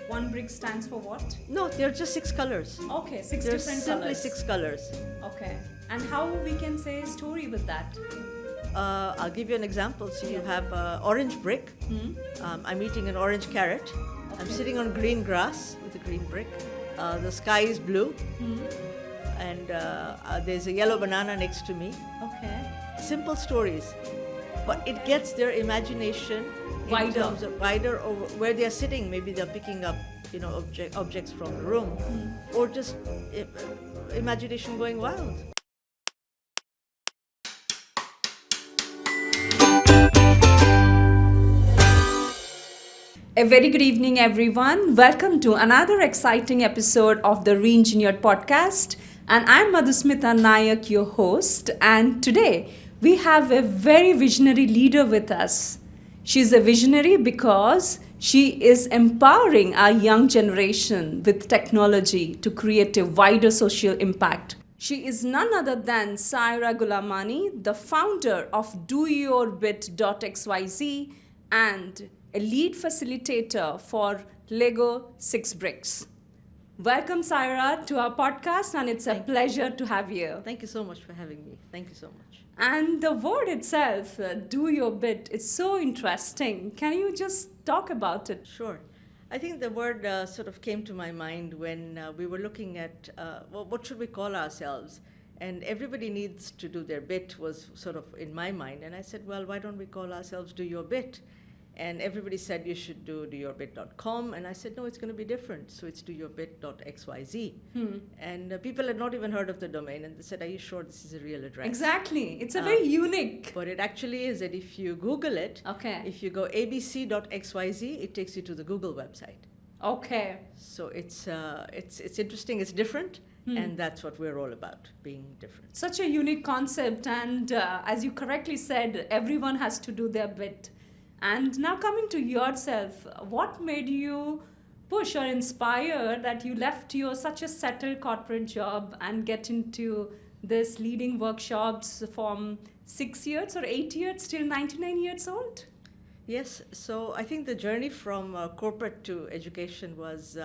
One brick stands for what? No, they're just 6 colors. Okay, 6 They're different simply colors. 6 colors. Okay. And how we can say story with that? I'll give you an example. So you have orange brick. I'm eating an orange carrot. I'm sitting on green grass with a green brick. The sky is blue. And there's a yellow banana next to me. Okay. Simple stories. But it gets their imagination in terms of wider over where they are sitting. Maybe they're picking up, objects from the room, or just imagination going wild. A very good evening, everyone. Welcome to another exciting episode of the Reengineered podcast. And I'm Madhusmita Nayak, your host. And today we have a very visionary leader with us. She's a visionary because she is empowering our young generation with technology to create a wider social impact. She is none other than Saira Gulamani, the founder of doyourbit.xyz and a lead facilitator for LEGO 6 Bricks. Welcome, Saira, to our podcast, and it's a pleasure to have you. Thank you so much for having me. Thank you so much. And the word itself, do your bit, is so interesting. Can you just talk about it? Sure. I think the word sort of came to my mind when we were looking at what should we call ourselves? And everybody needs to do their bit was sort of in my mind. And I said, well, why don't we call ourselves Do Your Bit? And everybody said you should do doyourbit.com. And I said, no, it's going to be different. So it's doyourbit.xyz. And people had not even heard of the domain. And they said, are you sure this is a real address? Exactly. It's a very unique. But it actually is that if you Google it, if you go abc.xyz, it takes you to the Google website. Okay. So it's interesting. It's different. And that's what we're all about, being different. Such a unique concept. And as you correctly said, everyone has to do their bit. And now coming to yourself, what made you push or inspire that you left your such a settled corporate job and get into this leading workshops from 6 years or 8 years till 99 years old? Yes, so I think the journey from corporate to education was,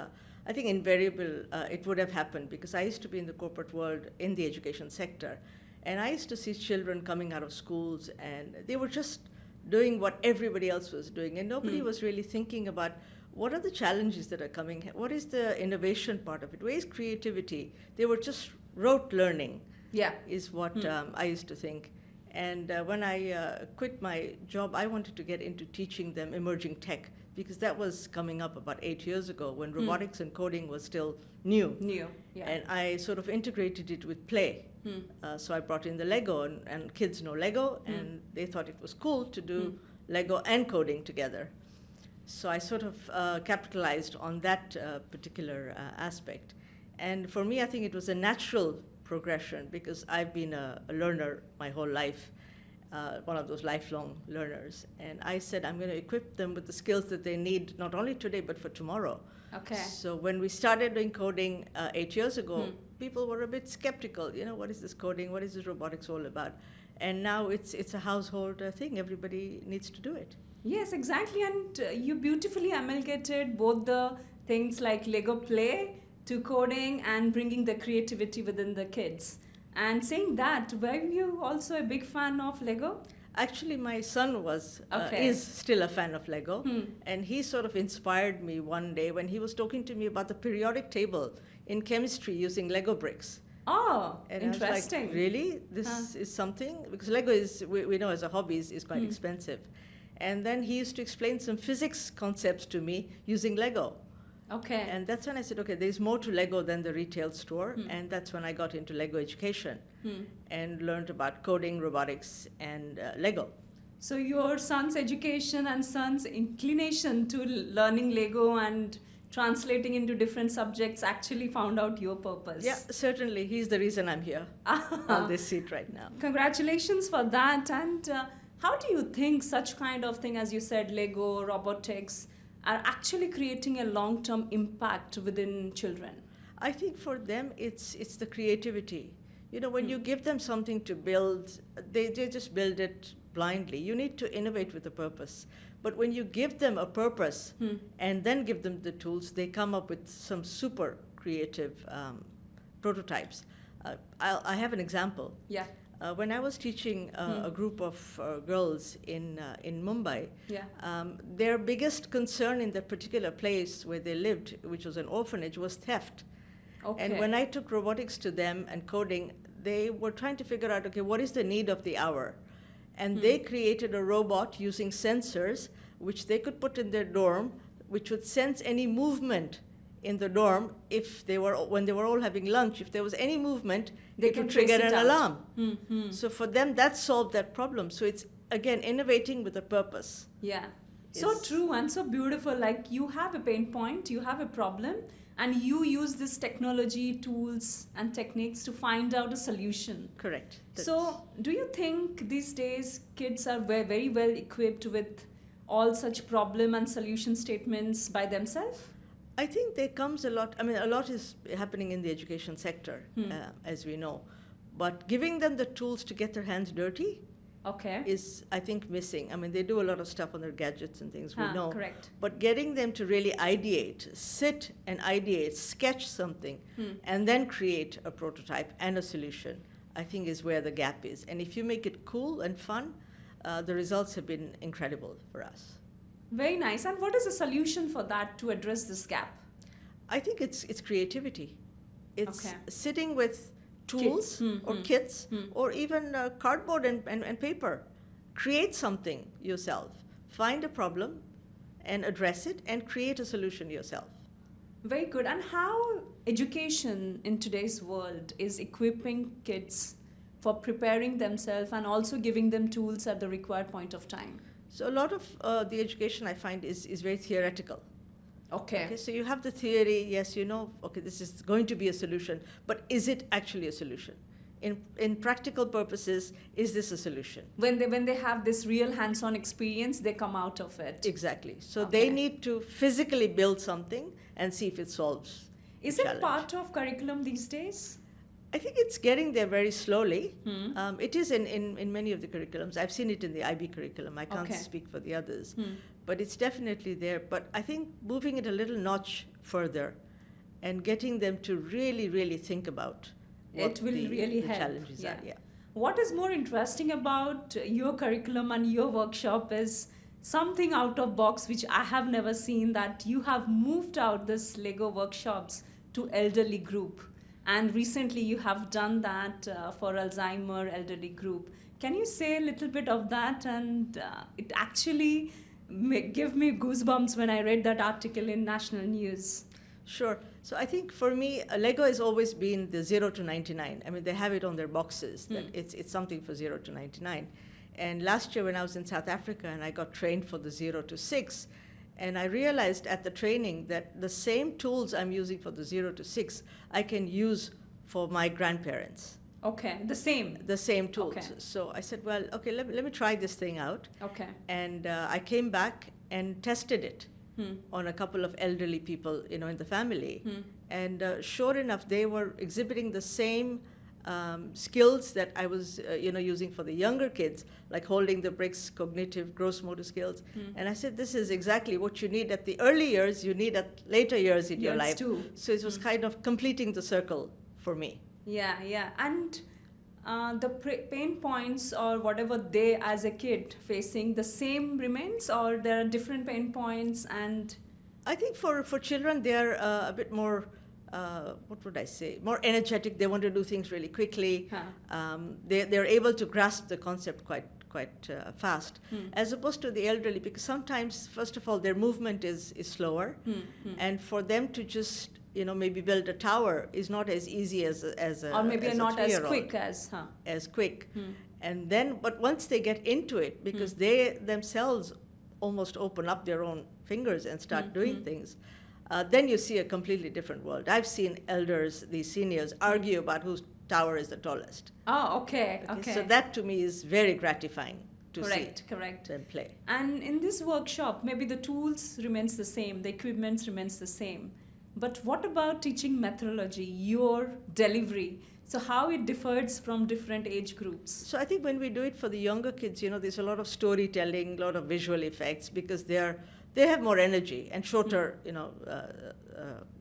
I think invariable, it would have happened because I used to be in the corporate world in the education sector. And I used to see children coming out of schools and they were just doing what everybody else was doing. And nobody was really thinking about what are the challenges that are coming? What is the innovation part of it? Where is creativity? They were just rote learning, is what I used to think. And when I quit my job, I wanted to get into teaching them emerging tech because that was coming up about 8 years ago when robotics and coding was still new. And I sort of integrated it with play. So I brought in the Lego, and kids know Lego, and they thought it was cool to do Lego and coding together. So I sort of capitalized on that particular aspect. And for me, I think it was a natural progression because I've been a learner my whole life, one of those lifelong learners. And I said, I'm going to equip them with the skills that they need, not only today, but for tomorrow. Okay. So when we started doing coding 8 years ago, people were a bit skeptical. What is this coding? What is this robotics all about? And now it's a household thing. Everybody needs to do it. Yes, exactly. And you beautifully amalgamated both the things like Lego play to coding and bringing the creativity within the kids. And saying that, were you also a big fan of Lego? Actually, my son is still a fan of Lego, and he sort of inspired me one day when he was talking to me about the periodic table in chemistry using Lego bricks. Oh, and interesting. I was like, really? This is something? Because Lego is, we know as a hobby, is quite expensive. And then he used to explain some physics concepts to me using Lego. Okay. And that's when I said, okay, there's more to Lego than the retail store. And that's when I got into Lego education and learned about coding, robotics, and Lego. So your son's education and son's inclination to learning Lego and translating into different subjects actually found out your purpose. Yeah, certainly. He's the reason I'm here on this seat right now. Congratulations for that. And how do you think such kind of thing, as you said, Lego, robotics, are actually creating a long-term impact within children? I think for them, it's the creativity. When you give them something to build, they just build it blindly. You need to innovate with a purpose. But when you give them a purpose and then give them the tools, they come up with some super creative prototypes. I have an example. Yeah. When I was teaching a group of girls in Mumbai, their biggest concern in that particular place where they lived, which was an orphanage, was theft. Okay. And when I took robotics to them and coding, they were trying to figure out, okay, what is the need of the hour? And they created a robot using sensors, which they could put in their dorm, which would sense any movement in the dorm when they were all having lunch. If there was any movement, it would trigger an alarm. So for them, that solved that problem. So it's, again, innovating with a purpose. Yeah. So true and so beautiful. Like, you have a pain point, you have a problem, and you use this technology, tools, and techniques to find out a solution. Correct. So do you think these days kids are very well equipped with all such problem and solution statements by themselves? I think there comes a lot. I mean, a lot is happening in the education sector, as we know. But giving them the tools to get their hands dirty is, I think, missing. I mean, they do a lot of stuff on their gadgets and things, we know. Correct. But getting them to really ideate, sit and ideate, sketch something, and then create a prototype and a solution, I think is where the gap is. And if you make it cool and fun, the results have been incredible for us. Very nice. And what is the solution for that to address this gap? I think it's creativity. It's sitting with tools or kits or even cardboard and paper. Create something yourself. Find a problem and address it and create a solution yourself. Very good. And how education in today's world is equipping kids for preparing themselves and also giving them tools at the required point of time? So a lot of the education, I find, is very theoretical. Okay. So you have the theory, yes, you know, okay, this is going to be a solution, but is it actually a solution? In practical purposes, is this a solution? When they have this real hands-on experience, they come out of it. Exactly. So they need to physically build something and see if it solves. Is it part of curriculum these days? I think it's getting there very slowly. It is in many of the curriculums. I've seen it in the IB curriculum. I can't speak for the others. But it's definitely there. But I think moving it a little notch further and getting them to really, really think about what the challenges are. Yeah. What is more interesting about your curriculum and your workshop is something out of box which I have never seen, that you have moved out this Lego workshops to elderly group. And recently you have done that for Alzheimer elderly group. Can you say a little bit of that? And it actually gave me goosebumps when I read that article in National News. Sure. So I think for me, Lego has always been the 0 to 99. I mean, they have it on their boxes, that it's something for 0 to 99. And last year when I was in South Africa and I got trained for the 0 to 6, and I realized at the training that the same tools I'm using for the 0 to 6, I can use for my grandparents. Okay, the same. The same tools. Okay. So I said, well, okay, let me try this thing out. Okay. And I came back and tested it on a couple of elderly people, you know, in the family. And sure enough, they were exhibiting the same skills that I was, using for the younger kids, like holding the bricks, cognitive, gross motor skills. And I said, this is exactly what you need at the early years, you need at later years in your life. Too. So it was kind of completing the circle for me. Yeah. And the pain points or whatever they as a kid facing, the same remains, or there are different pain points? And I think for children, they're a bit more, what would I say, more energetic. They want to do things really quickly. They're able to grasp the concept quite fast, as opposed to the elderly, because sometimes, first of all, their movement is slower, and for them to just maybe build a tower is not as easy as a or maybe as not a as quick as quick. And then, but once they get into it, because they themselves almost open up their own fingers and start doing things, then you see a completely different world. I've seen elders, these seniors, argue about whose tower is the tallest. Oh, okay. So that to me is very gratifying to see. Correct. And play. And in this workshop, maybe the tools remains the same, the equipment remains the same, But what about teaching methodology, your delivery? So how it differs from different age groups? So I think when we do it for the younger kids, there's a lot of storytelling, a lot of visual effects, because they have more energy and shorter,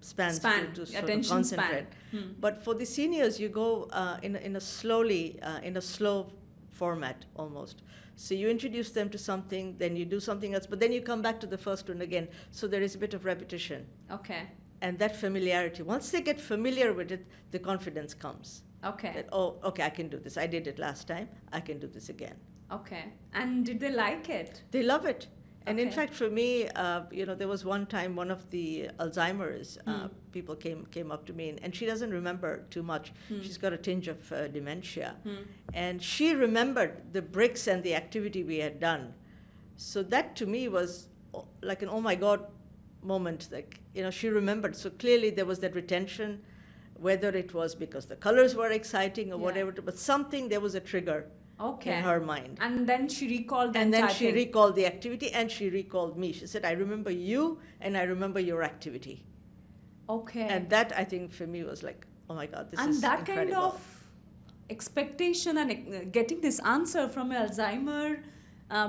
spans to sort of attention concentrate. span. But for the seniors, you go in a slow format almost. So you introduce them to something, then you do something else, but then you come back to the first one again. So there is a bit of repetition. Okay. And that familiarity, once they get familiar with it, the confidence comes. Okay. That, oh, okay, I can do this. I did it last time. I can do this again. Okay. And did they like it? They love it. And in Okay. fact, for me, there was one time one of the Alzheimer's people came up to me, and she doesn't remember too much. She's got a tinge of dementia. And she remembered the bricks and the activity we had done. So that to me was like an oh my God moment. Like, she remembered. So clearly there was that retention, whether it was because the colors were exciting or whatever, but there was a trigger. Okay. In her mind. And then she recalled the And then entire she thing. recalled the activity, and she recalled me. She said, I remember you, and I remember your activity. Okay. And that, I think, for me was like, oh my God, this is that incredible. kind of expectation and getting this answer from an Alzheimer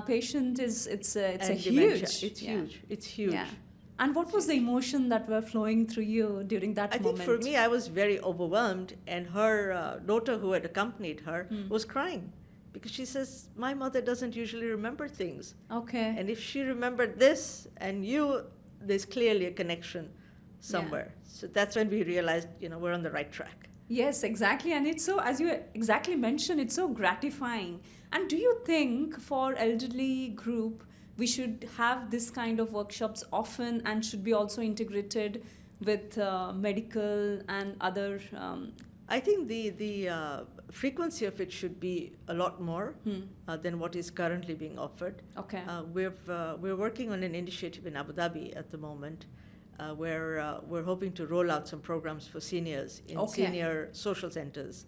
patient it's a And huge. dementia. It's huge. It's huge. Yeah. And what was the emotion that were flowing through you during that I moment? think for me, I was very overwhelmed, and her daughter who had accompanied her was crying, because she says, my mother doesn't usually remember things. Okay. And if she remembered this and you, there's clearly a connection somewhere. So that's when we realized, we're on the right track. Yes, exactly. And it's so, as you exactly mentioned, it's so gratifying. And do you think for elderly group, we should have this kind of workshops often, and should be also integrated with medical and other... I think the frequency of it should be a lot more than what is currently being offered. Okay. We're working on an initiative in Abu Dhabi at the moment, where we're hoping to roll out some programs for seniors in senior social centers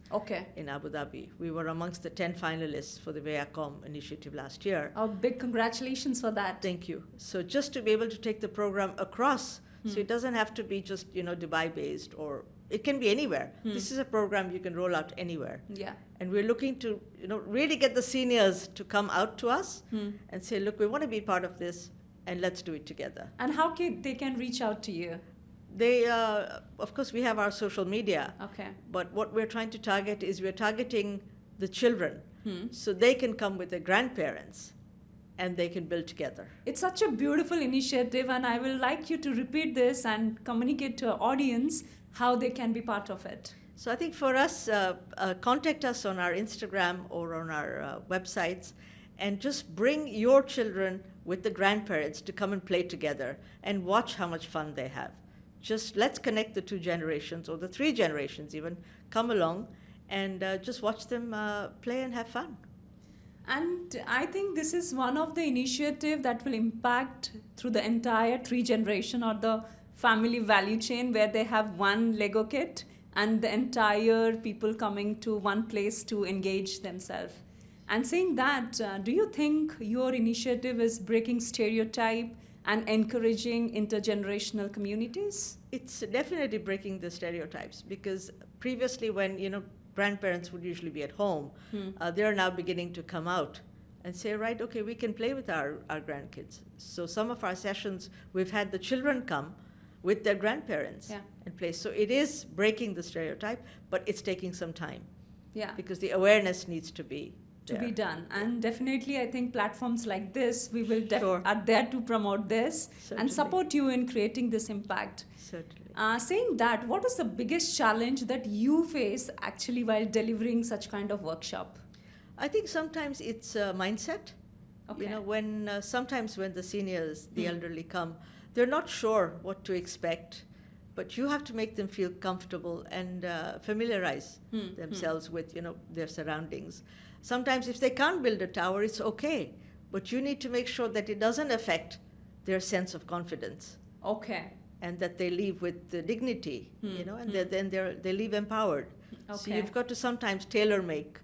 in Abu Dhabi. We were amongst the 10 finalists for the Viacom initiative last year. Oh, big congratulations for that. Thank you. So just to be able to take the program across, so it doesn't have to be just, Dubai-based, or it can be anywhere. This is a program you can roll out anywhere. Yeah. And we're looking to, really get the seniors to come out to us and say, look, we want to be part of this, and let's do it together. And how they can reach out to you? They, of course, we have our social media. Okay. But what we're trying to target is we're targeting the children, so they can come with their grandparents, and they can build together. It's such a beautiful initiative, and I will like you to repeat this and communicate to our audience how they can be part of it. So I think for us, contact us on our Instagram or on our websites, and just bring your children with the grandparents to come and play together and watch how much fun they have. Just let's connect the 2 generations, or the 3 generations even, come along and just watch them play and have fun. And I think this is one of the initiatives that will impact through the entire 3 generation or the family value chain, where they have one Lego kit and the entire people coming to one place to engage themselves. And saying that, do you think your initiative is breaking stereotype and encouraging intergenerational communities? It's definitely breaking the stereotypes, because previously when, grandparents would usually be at home, they're now beginning to come out and say, right, okay, we can play with our grandkids. So some of our sessions, we've had the children come with their grandparents and play. So it is breaking the stereotype, but it's taking some time. Yeah. Because the awareness needs to be done. And definitely, I think platforms like this, we will are there to promote this. Certainly. And support you in creating this impact. Certainly. Saying that, what is the biggest challenge that you face actually while delivering such kind of workshop? I think sometimes it's mindset. Okay. When sometimes when the seniors, the elderly come, they're not sure what to expect, but you have to make them feel comfortable and familiarize themselves with, their surroundings. Sometimes if they can't build a tower, it's okay, but you need to make sure that it doesn't affect their sense of confidence. Okay. And that they leave with the dignity, and then they leave empowered. Okay. So you've got to sometimes tailor-make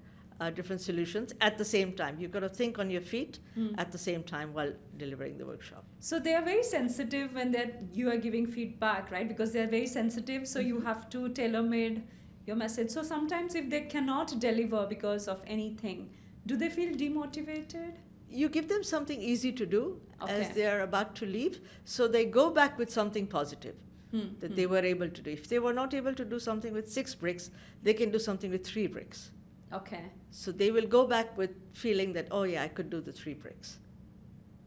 different solutions at the same time. You've got to think on your feet at the same time while delivering the workshop. So they are very sensitive when you are giving feedback, right? Because they are very sensitive, so you have to tailor-made your message. So sometimes if they cannot deliver because of anything, do they feel demotivated? You give them something easy to do Okay. as they are about to leave, so they go back with something positive that they were able to do. If they were not able to do something with 6 bricks, they can do something with 3 bricks. Okay. So they will go back with feeling that, oh yeah, I could do the 3 bricks.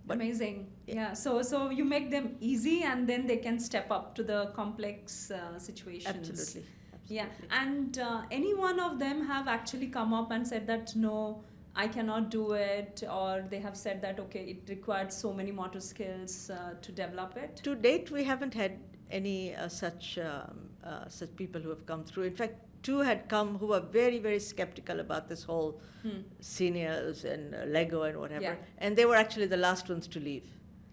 But- Amazing. Yeah. Yeah. So you make them easy, and then they can step up to the complex situations. Absolutely. Yeah. And any one of them have actually come up and said that no, I cannot do it, or they have said that okay, it required so many motor skills to develop it. To date, we haven't had any such people who have come through. In fact, 2 had come who were very, very skeptical about this whole seniors and Lego and whatever. Yeah. And they were actually the last ones to leave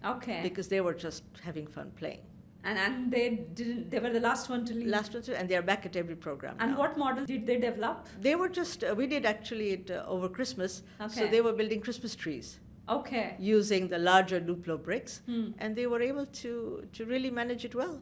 Okay. because they were just having fun playing. And they didn't. They were the last one to leave. Last ones, and they are back at every program And now. what model did they develop? They were just, we did actually it over Christmas. So Okay. they were building Christmas trees Okay. using the larger Duplo bricks. And they were able to really manage it well.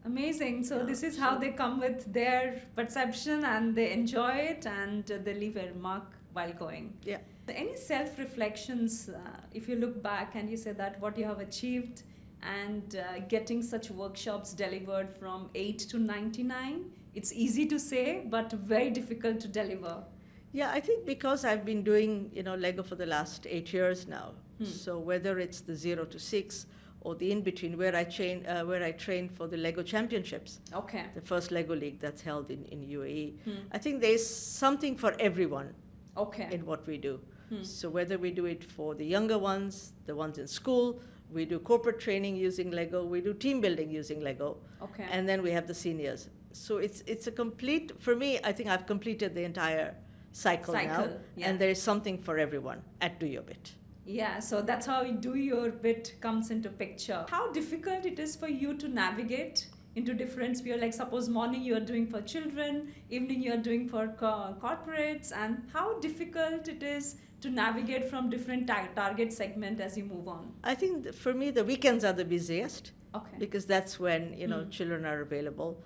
Amazing. So Yeah, this is how so- they come with their perception and they enjoy it and they leave a mark while going. Yeah. Any self-reflections, if you look back and you say that what you have achieved and getting such workshops delivered from 8 to 99, it's easy to say, but very difficult to deliver. Yeah, I think because I've been doing, Lego for the last 8 years now. So whether it's the 0 to 6 or the in-between where I train for the Lego Championships, Okay. the first Lego League that's held in UAE, I think there's something for everyone Okay. in what we do. So whether we do it for the younger ones, the ones in school, we do corporate training using Lego, we do team building using Lego, Okay. and then we have the seniors. So it's a complete, for me, I think I've completed the entire cycle now, yeah. and there is something for everyone at Do Your Bit. Yeah, so that's how Do Your Bit comes into picture. How difficult it is for you to navigate into different spheres, like suppose morning you are doing for children, evening you are doing for corporates, and how difficult it is to navigate from different target segment as you move on. I think for me the weekends are the busiest Okay. because that's when children are available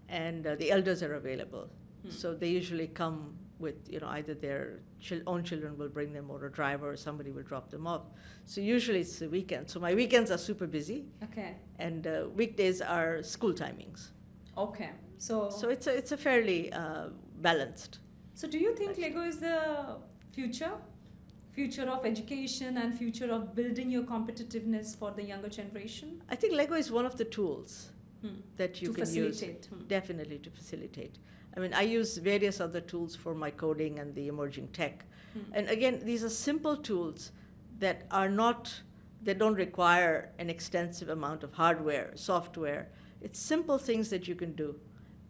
and the elders are available. So they usually come with either their own children will bring them or a driver or somebody will drop them off. So usually it's the weekend. So my weekends are super busy Okay. and weekdays are school timings. Okay. So it's a fairly balanced. So do you think Lego is the future of education and future of building your competitiveness for the younger generation? I think Lego is one of the tools that you To can facilitate. use definitely to facilitate. I mean, I use various other tools for my coding and the emerging tech. And again, these are simple tools that don't require an extensive amount of hardware, software. It's simple things that you can do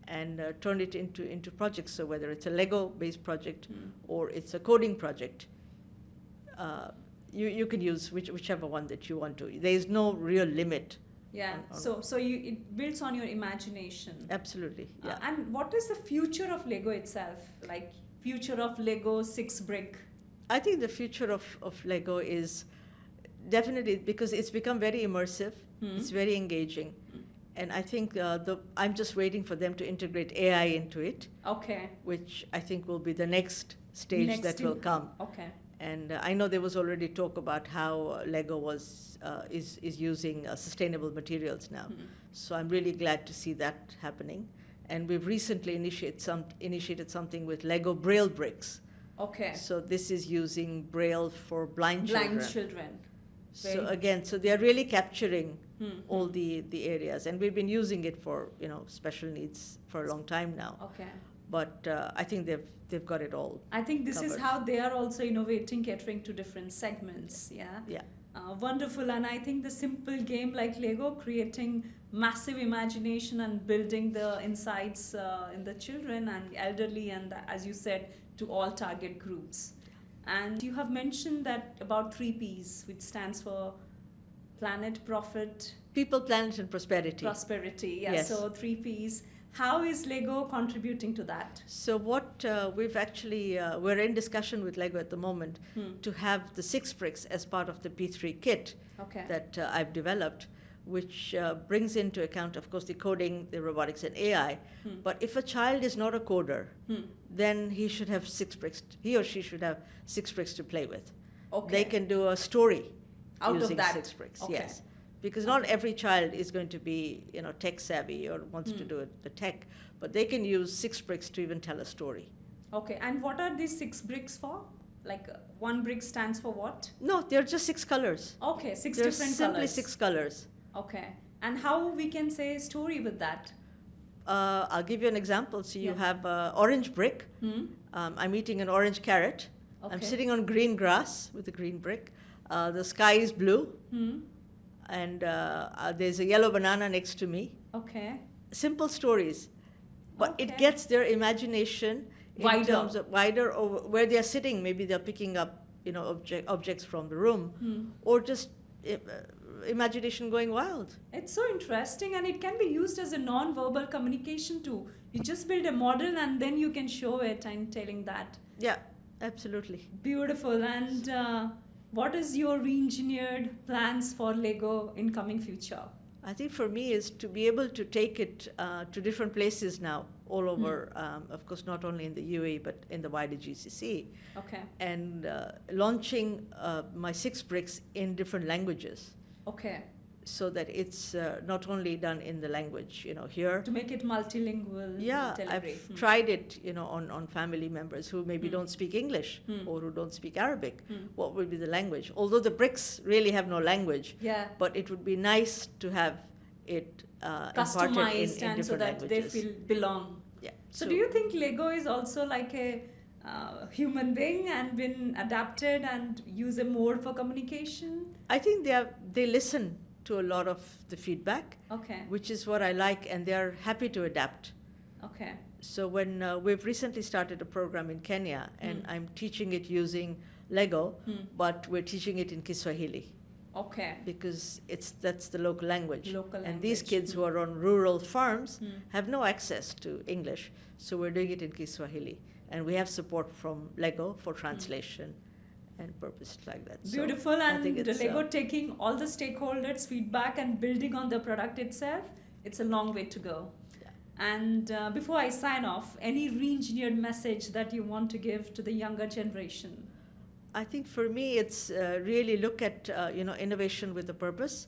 and turn it into projects. So whether it's a Lego-based project or it's a coding project, you can use whichever one that you want to. There is no real limit. Yeah. So it builds on your imagination. Absolutely. Yeah. And what is the future of Lego itself? Like future of Lego 6 brick? I think the future of Lego is definitely because it's become very immersive. It's very engaging. And I think I'm just waiting for them to integrate AI into it, Okay. which I think will be the next stage that will come. Okay. And I know there was already talk about how Lego is using sustainable materials now. So I'm really glad to see that happening. And we've recently initiated something with Lego Braille bricks. Okay. So this is using Braille for blind children. Blind children. So again, so they are really capturing all the areas, and we've been using it for special needs for a long time now. Okay. But I think they've got it all. I think this is covered. how they are also innovating, catering to different segments. Yeah. Yeah. Wonderful. And I think the simple game like Lego, creating massive imagination and building the insights in the children and elderly, and as you said, to all target groups. And you have mentioned that about 3 Ps, which stands for planet, profit, People, planet, and prosperity. prosperity. Yeah. Yes. So 3 Ps. How is Lego contributing to that? So what we've actually, we're in discussion with Lego at the moment to have the 6 bricks as part of the P3 kit Okay. that I've developed, which brings into account, of course, the coding, the robotics, and AI. But if a child is not a coder, then he should have 6 bricks. He or she should have 6 bricks to play with. Okay. They can do a story Out using of that. 6 bricks. Okay. Yes, because not every child is going to be, tech savvy or wants to do the tech, but they can use 6 bricks to even tell a story. Okay, and what are these 6 bricks for? Like 1 brick stands for what? No, they're just 6 colors. Okay, 6 They're different simply colors. 6 colors. Okay, and how we can say story with that? I'll give you an example. So you Yeah. have orange brick. I'm eating an orange carrot. I'm Okay. sitting on green grass with a green brick. The sky is blue, Hmm. and there's a yellow banana next to me. Okay. Simple stories, but it Okay. gets their imagination in Wider. terms of wider, or where they're sitting. Maybe they're picking up, objects from the room, or just imagination going wild. It's so interesting, and it can be used as a non-verbal communication too. You just build a model and then you can show it and telling that. Yeah, absolutely. Beautiful. And what is your re-engineered plans for Lego in coming future? I think for me is to be able to take it to different places now, all over, of course, not only in the UAE, but in the wider GCC, Okay. and launching my 6 bricks in different languages, Okay. so that it's not only done in the language, here. To make it multilingual. Yeah, delivery. I've tried it, on family members who maybe don't speak English or who don't speak Arabic. What will be the language? Although the bricks really have no language, Yeah. but it would be nice to have it imparted in Customized and different so that languages. they feel belong. Yeah. So do you think Lego is also like a human being and been adapted and use it more for communication? I think they listen to a lot of the feedback, Okay. which is what I like, and they're happy to adapt. Okay. So when we've recently started a program in Kenya, and I'm teaching it using Lego, but we're teaching it in Kiswahili, Okay. because that's the local language. Local and these language. kids who are on rural farms have no access to English, so we're doing it in Kiswahili. And we have support from Lego for translation and purposes like that. So Beautiful. I think And it's, Lego taking all the stakeholders' feedback and building on the product itself, it's a long way to go. Yeah. And before I sign off, any re-engineered message that you want to give to the younger generation? I think for me, it's really look at innovation with a purpose,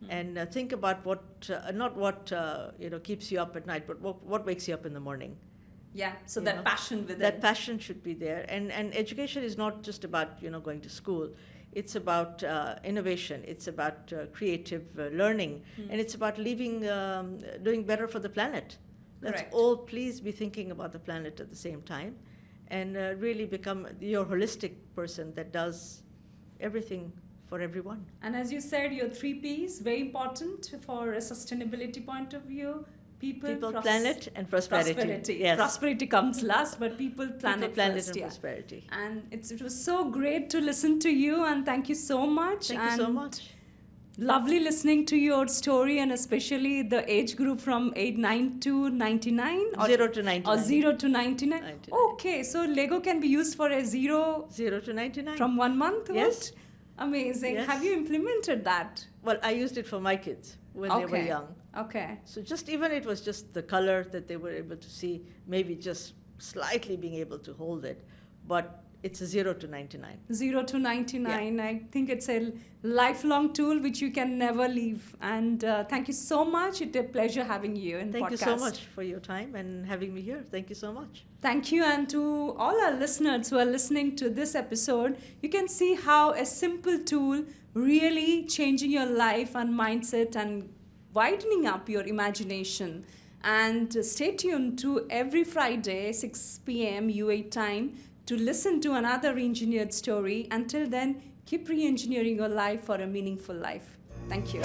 and think about what not what keeps you up at night, but what wakes you up in the morning. Yeah, so You that know, passion within. That passion should be there, and education is not just about going to school. It's about innovation. It's about creative learning, and it's about doing better for the planet. Let's Correct. all please be thinking about the planet at the same time, and really become your holistic person that does everything for everyone. And as you said, your 3 Ps, very important for a sustainability point of view. People, Planet, and prosperity. Prosperity. Yes. Prosperity comes last, but people, planet, planet, first. and Yeah. prosperity. And it was so great to listen to you, and thank you so much. Thank you so much. Lovely listening to your story, and especially the age group from 9 to 99? 0 to 99. Or 0 to 99? 99. Okay, so Lego can be used for a 0 0 to 99. from 1 month? Yes. What? Amazing. Yes. Have you implemented that? Well, I used it for my kids when they were young. Okay. So it was just the color that they were able to see, maybe just slightly being able to hold it, but it's a 0 to 99. 0 to 99. I think it's a lifelong tool which you can never leave. And thank you so much. It's a pleasure having you in Thank podcast. you so much for your time and having me here. Thank you so much. Thank you. And to all our listeners who are listening to this episode, you can see how a simple tool really changing your life and mindset and widening up your imagination. And stay tuned to every Friday, 6 p.m. UAE time, to listen to another re-engineered story. Until then, keep re-engineering your life for a meaningful life. Thank you.